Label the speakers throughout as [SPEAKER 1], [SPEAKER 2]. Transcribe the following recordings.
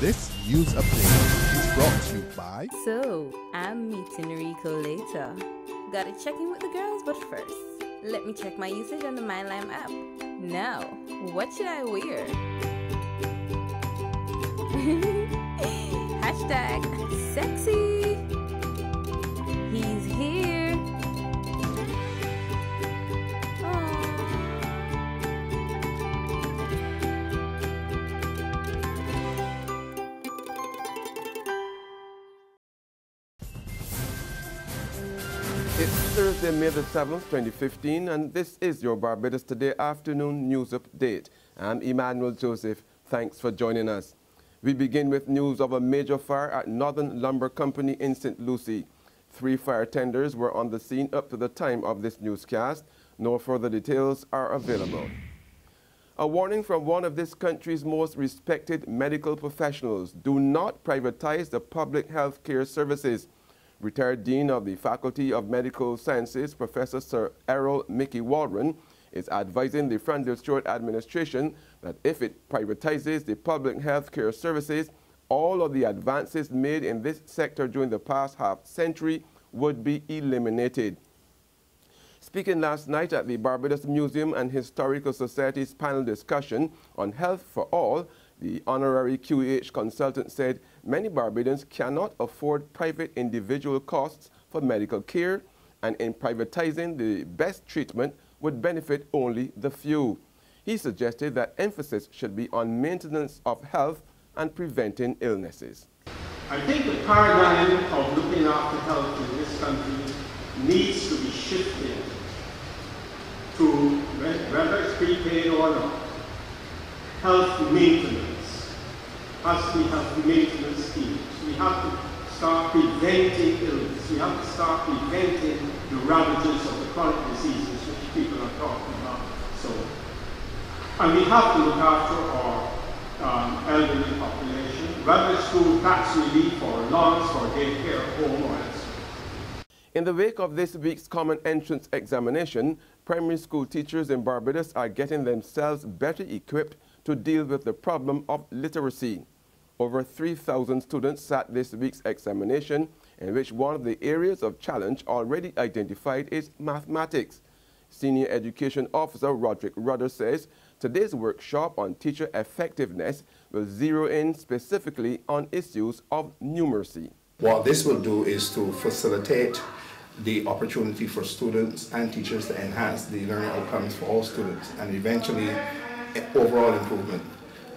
[SPEAKER 1] This news update is brought to you by...
[SPEAKER 2] So, I'm meeting Rico later. Gotta check in with the girls, but first, let me check my usage on the MyLime app. Now, what should I wear? Hashtag sexy. He's here.
[SPEAKER 3] It's Thursday, May the 7th, 2015, and this is your Barbados Today afternoon news update. I'm Emmanuel Joseph. Thanks for joining us. We begin with news of a major fire at Northern Lumber Company in St. Lucie. 3 fire tenders were on the scene up to the time of this newscast. No further details are available. A warning from one of this country's most respected medical professionals: do not privatize the public health care services. Retired Dean of the Faculty of Medical Sciences, Professor Sir Errol Mickey Waldron, is advising the Frondale Stewart administration that if it privatizes the public health care services, all of the advances made in this sector during the past half-century would be eliminated. Speaking last night at the Barbados Museum and Historical Society's panel discussion on health for all, the honorary QEH consultant said many Barbadians cannot afford private individual costs for medical care, and in privatizing, the best treatment would benefit only the few. He suggested that emphasis should be on maintenance of health and preventing illnesses.
[SPEAKER 4] I think the paradigm of looking after health in this country needs to be shifted to, whether it's prepaid or not, health maintenance. As we have maintenance schemes, we have to start preventing illness. We have to start preventing the ravages of the chronic diseases which people are talking about. So, and we have to look after our elderly population, whether it's through tax relief or allowance for daycare, home, or else.
[SPEAKER 3] In the wake of this week's common entrance examination, primary school teachers in Barbados are getting themselves better equipped to deal with the problem of literacy. Over 3,000 students sat this week's examination, in which one of the areas of challenge already identified is mathematics. Senior Education Officer Roderick Rudder says today's workshop on teacher effectiveness will zero in specifically on issues of numeracy.
[SPEAKER 5] What this will do is to facilitate the opportunity for students and teachers to enhance the learning outcomes for all students and eventually overall improvement.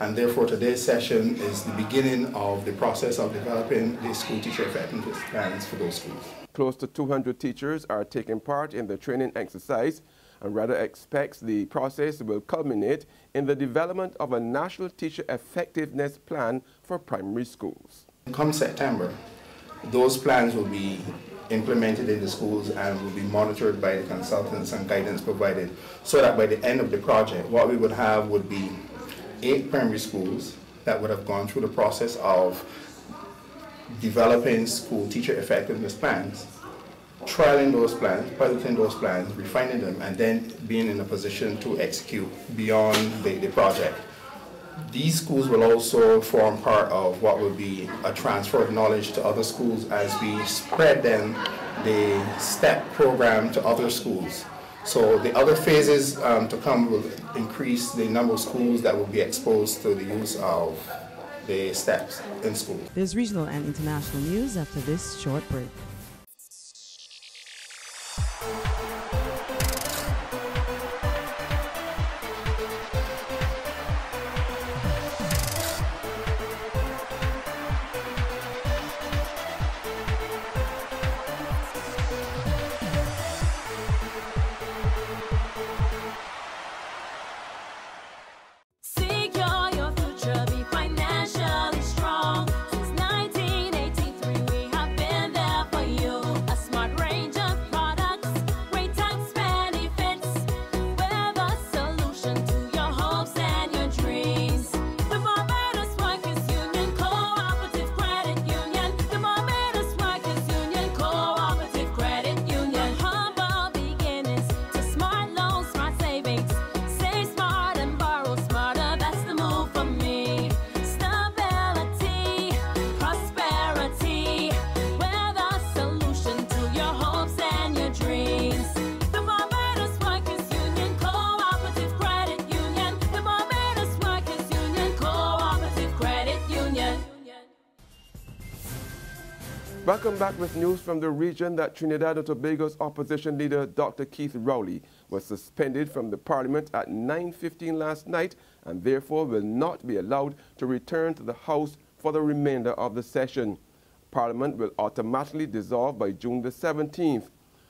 [SPEAKER 5] And therefore today's session is the beginning of the process of developing the school teacher effectiveness plans for those schools. Close to 200 teachers are taking part in the training exercise, and Rudder expects the process will culminate in the development of a national teacher effectiveness plan for primary schools. Come September, those plans will be implemented in the schools and will be monitored by the consultants and guidance provided, so that by the end of the project, what we would have would be 8 primary schools that would have gone through the process of developing school teacher effectiveness plans, trialing those plans, piloting those plans, refining them, and then being in a position to execute beyond the project. These schools will also form part of what will be a transfer of knowledge to other schools as we spread then the STEP program to other schools. So the other phases to come will increase the number of schools that will be exposed to the use of the STEPs in school.
[SPEAKER 6] There's regional and international news after this short break.
[SPEAKER 3] Welcome back with news from the region that Trinidad and Tobago's opposition leader Dr. Keith Rowley was suspended from the parliament at 9:15 last night and therefore will not be allowed to return to the House for the remainder of the session. Parliament will automatically dissolve by June the 17th.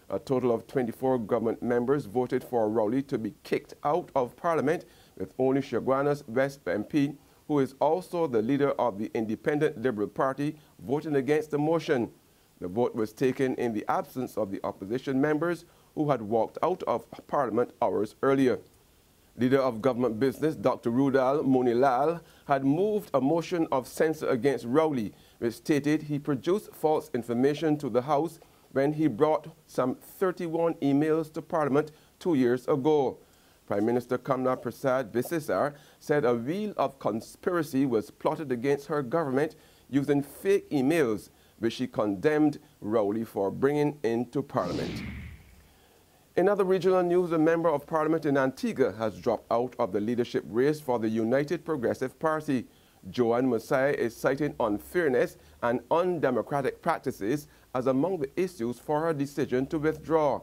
[SPEAKER 3] A total of 24 government members voted for Rowley to be kicked out of Parliament, with only Chaguanas West MP, who is also the leader of the Independent Liberal Party, voting against the motion. The vote was taken in the absence of the opposition members who had walked out of Parliament hours earlier. Leader of Government Business, Dr. Rudal Monilal, had moved a motion of censure against Rowley, which stated he produced false information to the House when he brought some 31 emails to Parliament 2 years ago. Prime Minister Kamla Prasad Bisesar said a wheel of conspiracy was plotted against her government using fake emails, which she condemned Rowley for bringing into Parliament. In other regional news, a member of Parliament in Antigua has dropped out of the leadership race for the United Progressive Party. Joanne Messiah is citing unfairness and undemocratic practices as among the issues for her decision to withdraw.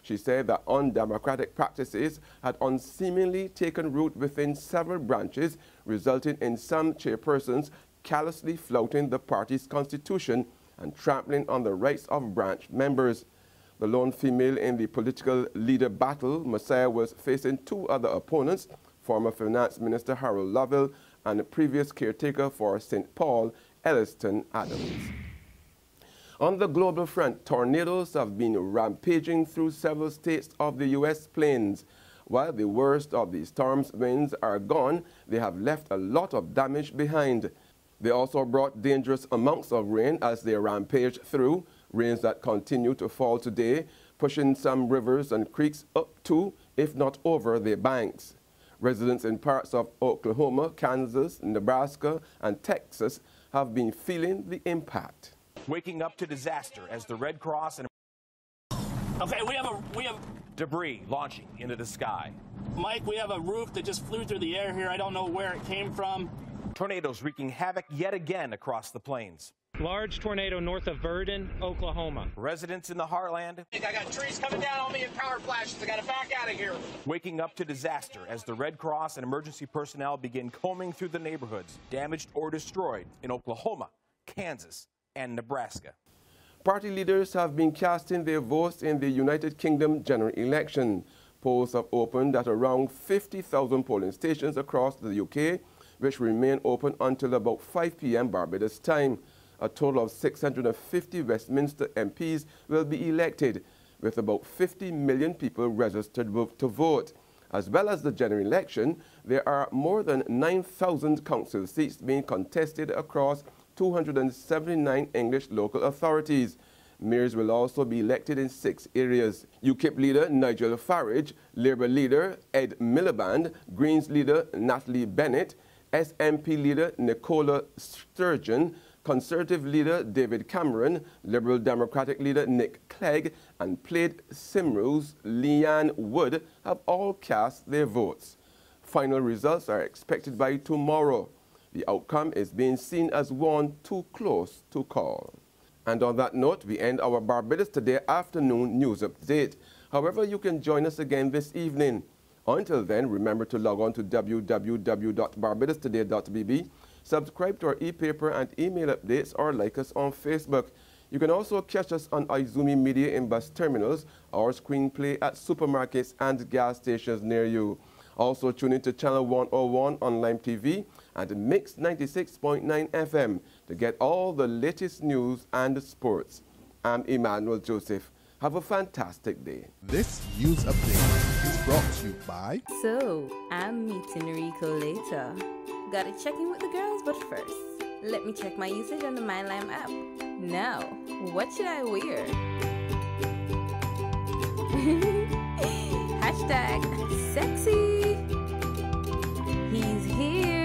[SPEAKER 3] She said that undemocratic practices had unseemingly taken root within several branches, resulting in some chairpersons callously flouting the party's constitution and trampling on the rights of branch members. The lone female in the political leader battle, Messiah was facing two other opponents, former Finance Minister Harold Lovell and the previous caretaker for St. Paul, Elliston Adams. On the global front, tornadoes have been rampaging through several states of the U.S. plains. While the worst of the storm's winds are gone, they have left a lot of damage behind. They also brought dangerous amounts of rain as they rampaged through, rains that continue to fall today, pushing some rivers and creeks up to, if not over, their banks. Residents in parts of Oklahoma, Kansas, Nebraska, and Texas have been feeling the impact.
[SPEAKER 7] Waking up to disaster as the Red Cross and
[SPEAKER 8] Okay, we have
[SPEAKER 7] debris launching into the sky.
[SPEAKER 8] Mike, we have a roof that just flew through the air here. I don't know where it came from.
[SPEAKER 7] Tornadoes wreaking havoc yet again across the plains.
[SPEAKER 9] Large tornado north of Verdon, Oklahoma.
[SPEAKER 7] Residents in the heartland.
[SPEAKER 8] I got trees coming down on me and power flashes. I got to back out of here.
[SPEAKER 7] Waking up to disaster as the Red Cross and emergency personnel begin combing through the neighborhoods damaged or destroyed in Oklahoma, Kansas, and Nebraska.
[SPEAKER 3] Party leaders have been casting their votes in the United Kingdom general election. Polls have opened at around 50,000 polling stations across the UK, which remain open until about 5 p.m. Barbados time. A total of 650 Westminster MPs will be elected, with about 50 million people registered to vote. As well as the general election, there are more than 9,000 council seats being contested across 279 English local authorities. Mayors will also be elected in 6 areas. UKIP leader Nigel Farage, Labour leader Ed Miliband, Greens leader Natalie Bennett, SNP leader Nicola Sturgeon, Conservative leader David Cameron, Liberal Democratic leader Nick Clegg, and Plaid Cymru's Leanne Wood have all cast their votes. Final results are expected by tomorrow. The outcome is being seen as one too close to call. And on that note, we end our Barbados Today afternoon news update. However, you can join us again this evening. Until then, remember to log on to www.barbadostoday.bb, subscribe to our e-paper and email updates, or like us on Facebook. You can also catch us on Izumi Media in bus terminals or screenplay at supermarkets and gas stations near you. Also tune in to Channel 101 on Lime TV and Mix 96.9 FM to get all the latest news and sports. I'm Emmanuel Joseph. Have a fantastic day.
[SPEAKER 1] This news update is brought to you by...
[SPEAKER 2] So, I'm meeting Rico later. Gotta check in with the girls, but first, let me check my usage on the MyLime app. Now, what should I wear? Hashtag sexy. He's here.